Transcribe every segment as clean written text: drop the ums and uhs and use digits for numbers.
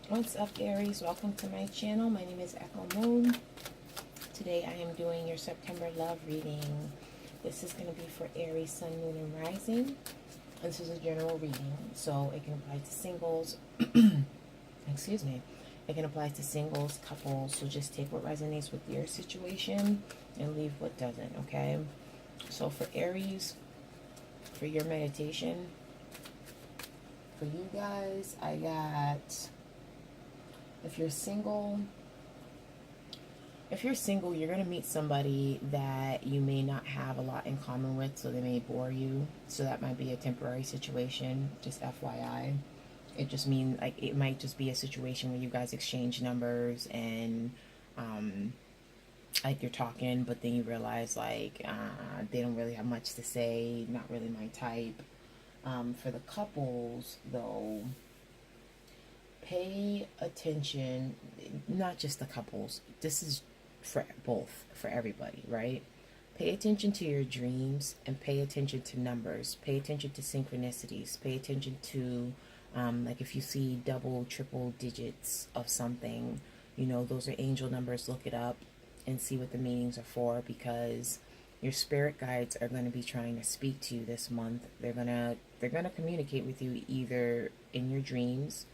What's up, Aries? Welcome to my channel. My name is Echo Moon. Today I am doing your September love reading. This is going to be for Aries, Sun, Moon, and Rising. This is a general reading, so it can apply to singles. Excuse me. It can apply to singles, couples. So just take what resonates with your situation and leave what doesn't, okay? So for Aries, for your meditation, for you guys, I got... If you're single, you're going to meet somebody that you may not have a lot in common with, so they may bore you. So that might be a temporary situation, just FYI. It just means, like, it might just be a situation where you guys exchange numbers and, like, you're talking, but then you realize, like, they don't really have much to say, not really my type. For the couples, though, pay attention, not just the couples, this is for both, for everybody, right? Pay attention to your dreams and pay attention to numbers. Pay attention to synchronicities. Pay attention to, like, if you see double, triple digits of something, you know, those are angel numbers. Look it up and see what the meanings are for, because your spirit guides are going to be trying to speak to you this month. They're gonna communicate with you either in your dreams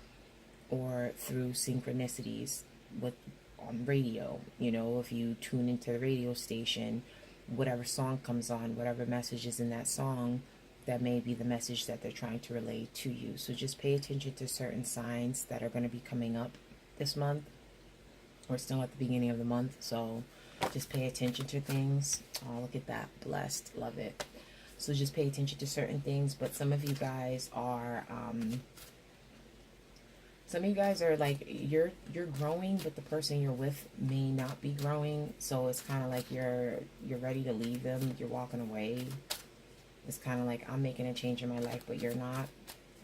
or through synchronicities with on radio. You know, if you tune into the radio station, whatever song comes on, whatever message is in that song, that may be the message that they're trying to relay to you. So just pay attention to certain signs that are going to be coming up this month. We're still at the beginning of the month, so just pay attention to things. Oh, look at that. Blessed. Love it. So just pay attention to certain things. But some of you guys are like, you're growing, but the person you're with may not be growing. So it's kind of like you're ready to leave them. You're walking away. It's kind of like, I'm making a change in my life, but you're not.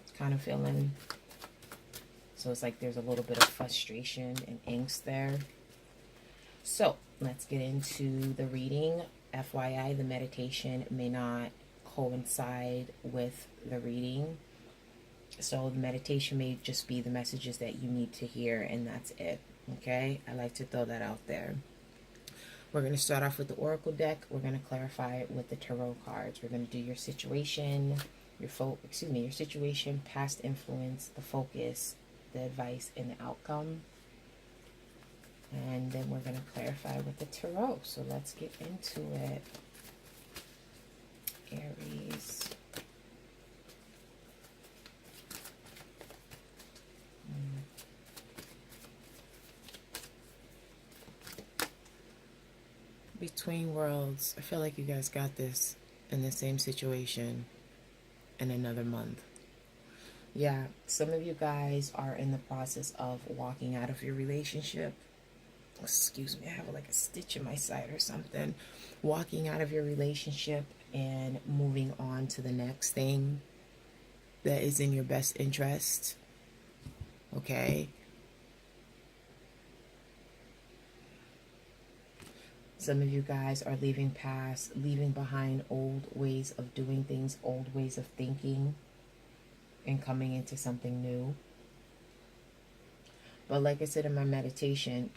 It's kind of feeling. So it's like there's a little bit of frustration and angst there. So let's get into the reading. FYI, the meditation may not coincide with the reading. So the meditation may just be the messages that you need to hear, and that's it. Okay? I like to throw that out there. We're going to start off with the Oracle deck. We're going to clarify it with the Tarot cards. We're going to do your situation, your situation, past influence, the focus, the advice, and the outcome. And then we're going to clarify with the Tarot. So let's get into it. Aries. Between worlds, I feel like you guys got this in the same situation in another month. Yeah, some of you guys are in the process of walking out of your relationship. Excuse me, I have like a stitch in my side or something. Walking out of your relationship and moving on to the next thing that is in your best interest. Okay? Some of you guys are leaving behind old ways of doing things, old ways of thinking, and coming into something new. But like I said in my meditation,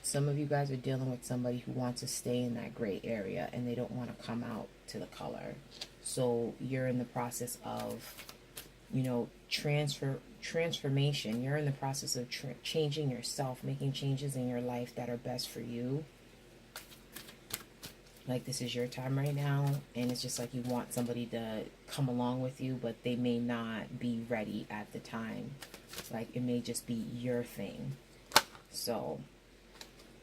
some of you guys are dealing with somebody who wants to stay in that gray area and they don't want to come out to the color. So you're in the process of, you know, transformation. You're in the process of changing yourself, making changes in your life that are best for you. Like, this is your time right now, and it's just like you want somebody to come along with you, but they may not be ready at the time. Like, it may just be your thing. So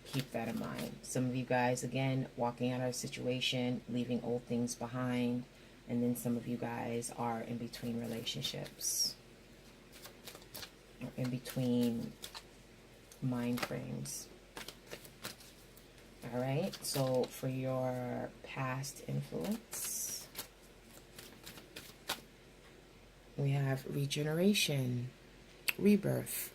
keep that in mind. Some of you guys, again, walking out of a situation, leaving old things behind, and then some of you guys are in between relationships, or in between mind frames. All right, so for your past influence, we have regeneration, rebirth.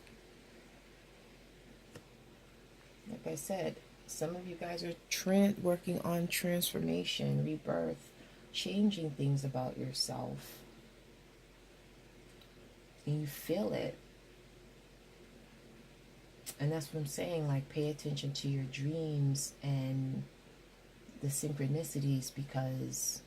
Like I said, some of you guys are working on transformation, rebirth, changing things about yourself. And you feel it. And that's what I'm saying, like pay attention to your dreams and the synchronicities, because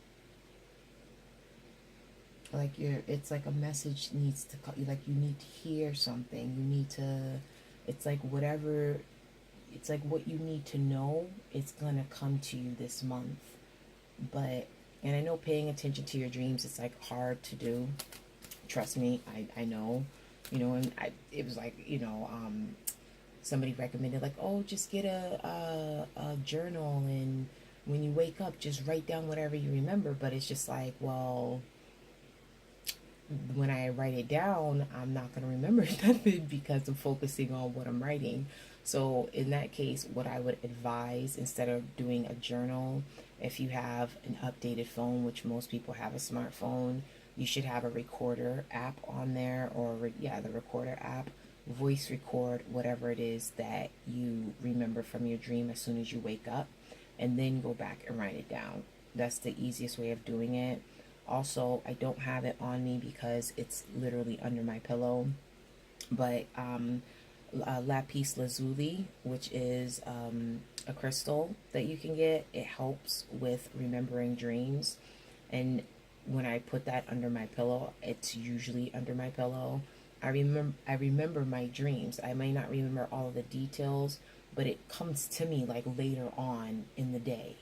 like it's like a message needs to like you need to hear something, you need to, it's like whatever, it's like what you need to know, it's gonna come to you this month. But, and I know paying attention to your dreams, it's like hard to do, trust me, I know, you know. And it was like, you know, somebody recommended like, oh, just get a journal, and when you wake up just write down whatever you remember. But it's just like, well, when I write it down, I'm not going to remember nothing because I'm focusing on what I'm writing. So in that case, what I would advise, instead of doing a journal, if you have an updated phone, which most people have a smartphone, you should have a recorder app on there, or yeah, the recorder app. Voice record whatever it is that you remember from your dream as soon as you wake up, and then go back and write it down. That's the easiest way of doing it. Also, I don't have it on me because it's literally under my pillow. But lapis lazuli, which is a crystal that you can get, it helps with remembering dreams. And when I put that under my pillow, it's usually under my pillow. I remember my dreams. I may not remember all of the details, but it comes to me like later on in the day.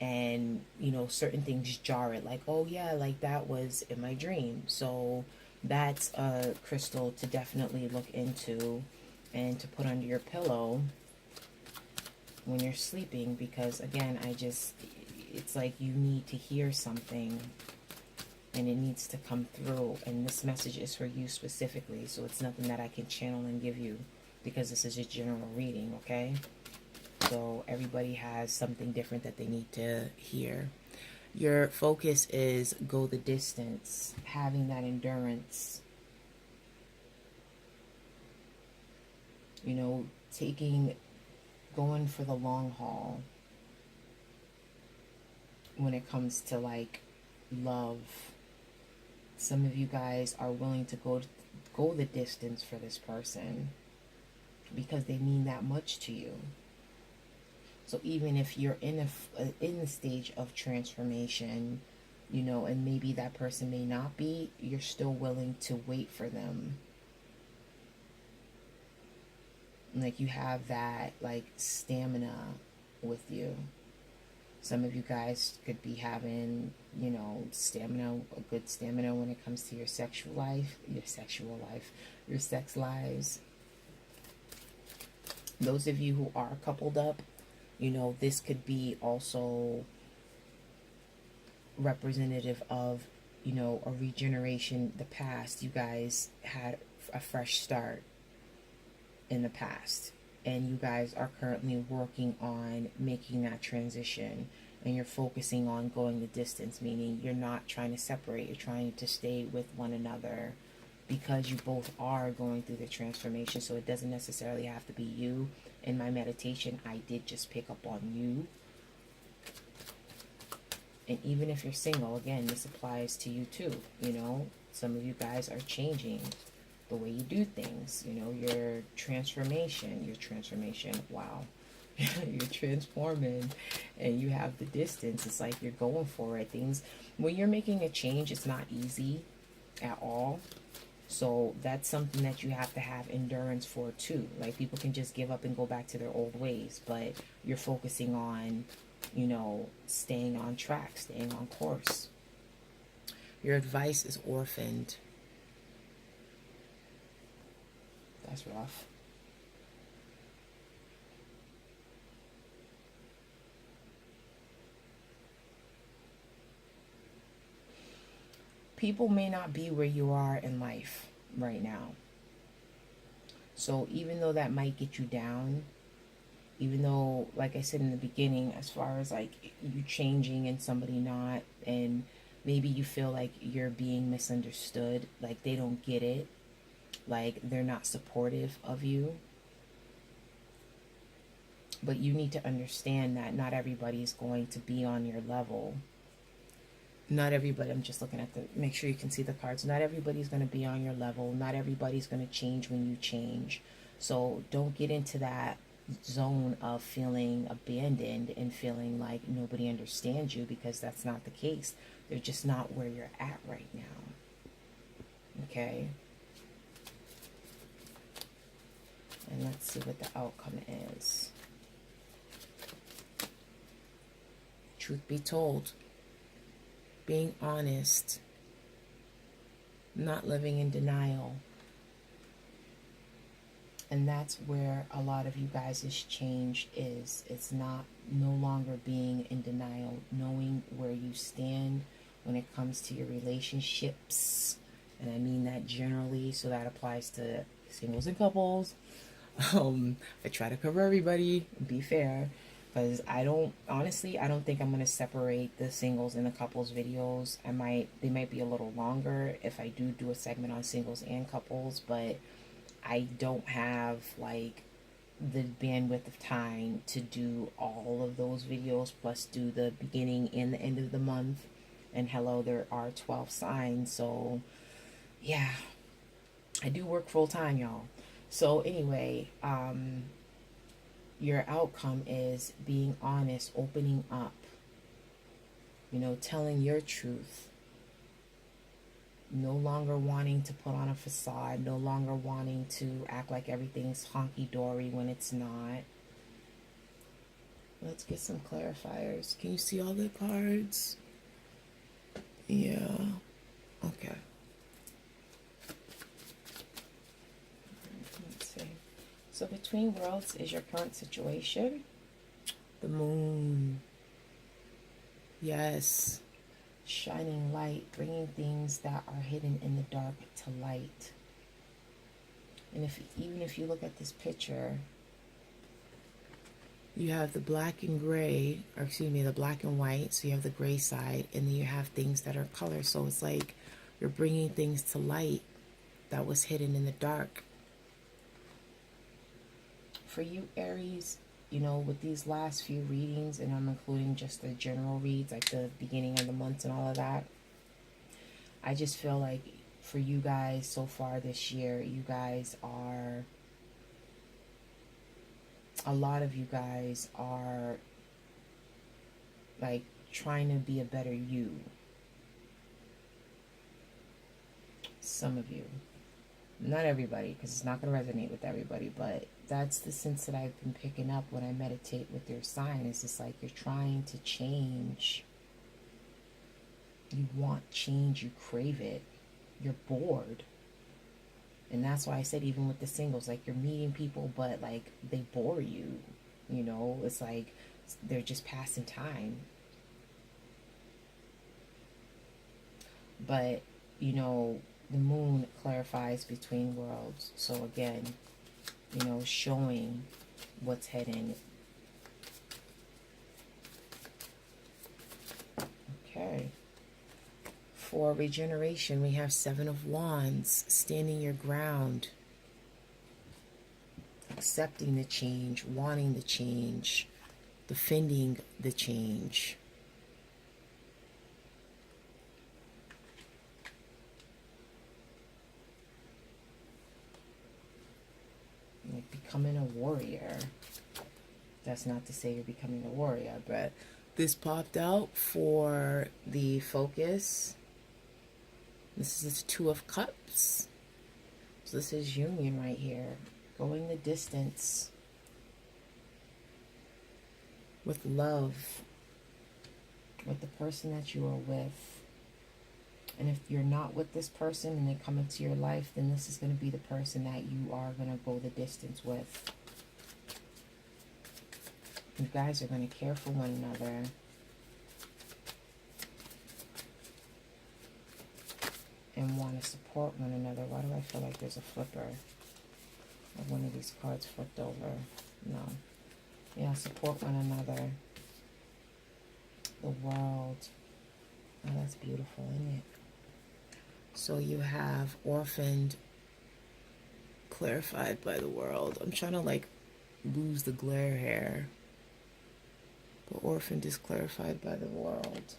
And you know, certain things jar it, like, oh yeah, like that was in my dream. So that's a crystal to definitely look into and to put under your pillow when you're sleeping, because again, it's like you need to hear something and it needs to come through, and this message is for you specifically, so it's nothing that I can channel and give you, because this is a general reading, okay? So everybody has something different that they need to hear. Your focus is go the distance, having that endurance, you know, going for the long haul when it comes to like love. Some of you guys are willing to go the distance for this person because they mean that much to you. So even if you're in the stage of transformation, you know, and maybe that person may not be, you're still willing to wait for them. Like you have that like stamina with you. Some of you guys could be having, you know, a good stamina when it comes to your sex life, your sex lives. Those of you who are coupled up, you know, this could be also representative of, you know, a regeneration. The past, you guys had a fresh start in the past, and you guys are currently working on making that transition, and you're focusing on going the distance, meaning you're not trying to separate, you're trying to stay with one another, because you both are going through the transformation. So it doesn't necessarily have to be you. In my meditation, I did just pick up on you. And even if you're single, again, this applies to you too. You know, some of you guys are changing the way you do things. You know, your transformation, wow. You're transforming, and you have the distance. It's like you're going for it. Things, when you're making a change, it's not easy at all. So that's something that you have to have endurance for too. Like people can just give up and go back to their old ways, but you're focusing on, you know, staying on track, staying on course. Your advice is orphaned. That's rough. People may not be where you are in life right now. So even though that might get you down, even though, like I said in the beginning, as far as like you changing and somebody not, and maybe you feel like you're being misunderstood, like they don't get it, like they're not supportive of you. But you need to understand that not everybody is going to be on your level. Not everybody, I'm just looking at make sure you can see the cards. Not everybody's going to be on your level. Not everybody's going to change when you change. So don't get into that zone of feeling abandoned and feeling like nobody understands you, because that's not the case. They're just not where you're at right now. Okay? And let's see what the outcome is. Truth be told, being honest, not living in denial. And that's where a lot of you guys' change is. It's not no longer being in denial, knowing where you stand when it comes to your relationships. And I mean that generally, so that applies to singles and couples. I try to cover everybody, be fair, because I don't think I'm gonna separate the singles and the couples videos. They might be a little longer if I do a segment on singles and couples, but I don't have like the bandwidth of time to do all of those videos, plus do the beginning and the end of the month. And hello, there are 12 signs, so yeah, I do work full time, y'all. So anyway, your outcome is being honest, opening up, telling your truth, no longer wanting to put on a facade, no longer wanting to act like everything's honky-dory when it's not. Let's get some clarifiers. Can you see all the cards? Yeah. Okay. Let's see. So between worlds is your current situation. The moon. Yes. Shining light, bringing things that are hidden in the dark to light. And even if you look at this picture, you have the black and gray, or excuse me, the black and white. So you have the gray side, and then you have things that are color. So it's like you're bringing things to light that was hidden in the dark. For you, Aries, with these last few readings, and I'm including just the general reads, like the beginning of the months and all of that, I just feel like for you guys so far this year, a lot of you guys are like trying to be a better you. Some of you. Not everybody, because it's not going to resonate with everybody, but that's the sense that I've been picking up when I meditate with your sign. Is just like you're trying to change. You want change, you crave it. You're bored. And that's why I said, even with the singles, like you're meeting people, but like they bore you. It's like they're just passing time. But, the moon clarifies between worlds. So again, showing what's hidden. Okay. For regeneration, we have Seven of Wands, standing your ground, accepting the change, wanting the change, defending the change. Like becoming a warrior. That's not to say you're becoming a warrior, but this popped out for the focus. This is the Two of Cups. So this is union right here. Going the distance with love, with the person that you are with. And if you're not with this person and they come into your life, then this is going to be the person that you are going to go the distance with. You guys are going to care for one another. And want to support one another. Why do I feel like there's a flipper? Or one of these cards flipped over. No. Yeah, support one another. The world. Oh, that's beautiful, isn't it? So you have orphaned, clarified by the world. I'm trying to like lose the glare here. But orphaned is clarified by the world.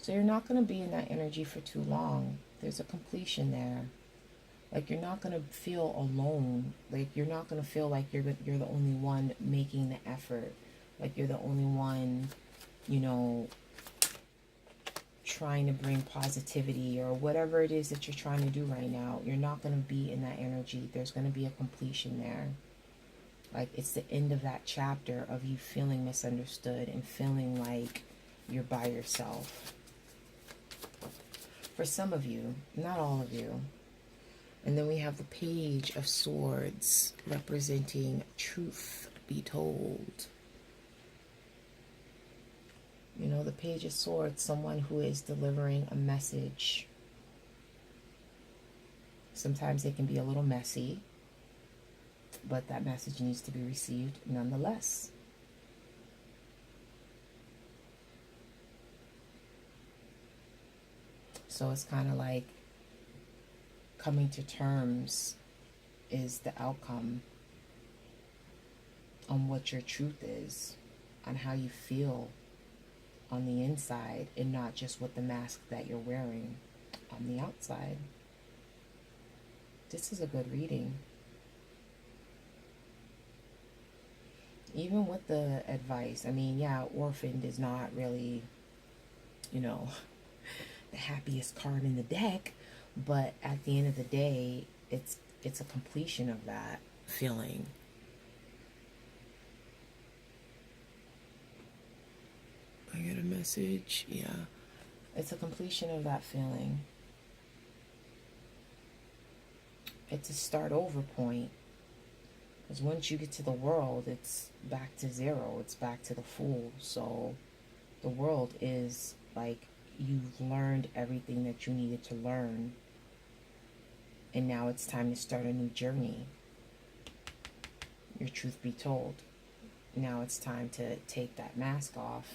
So you're not going to be in that energy for too long. There's a completion there. Like, you're not going to feel alone. Like, you're not going to feel like you're the only one making the effort. Like, you're the only one, you know, trying to bring positivity or whatever it is that you're trying to do right now. You're not going to be in that energy. There's going to be a completion there. Like, it's the end of that chapter of you feeling misunderstood and feeling like you're by yourself. For some of you, not all of you. And then we have the Page of Swords representing truth be told. You know, the Page of Swords, someone who is delivering a message. Sometimes it can be a little messy, but that message needs to be received nonetheless. So it's kind of like coming to terms is the outcome on what your truth is, on how you feel on the inside, and not just with the mask that you're wearing on the outside. This is a good reading. Even with the advice, I mean, yeah, orphaned is not really, you know, the happiest card in the deck, but at the end of the day, it's a completion of that feeling. I get a message, yeah. It's a completion of that feeling. It's a start over point. Because once you get to the world, it's back to zero. It's back to the Fool. So the world is like, you've learned everything that you needed to learn. And now it's time to start a new journey. Your truth be told. Now it's time to take that mask off.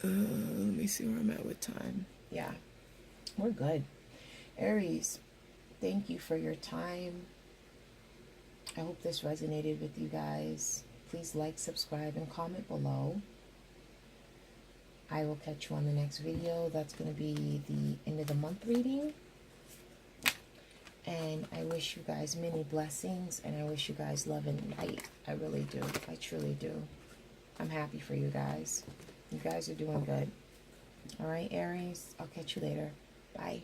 Let me see where I'm at with time. Yeah, we're good. Aries, thank you for your time. I hope this resonated with you guys. Please like, subscribe, and comment below. I will catch you on the next video. That's going to be the end of the month reading. And I wish you guys many blessings, and I wish you guys love and light. I really do. I truly do. I'm happy for you guys. You guys are doing good. All right, Aries, I'll catch you later. Bye.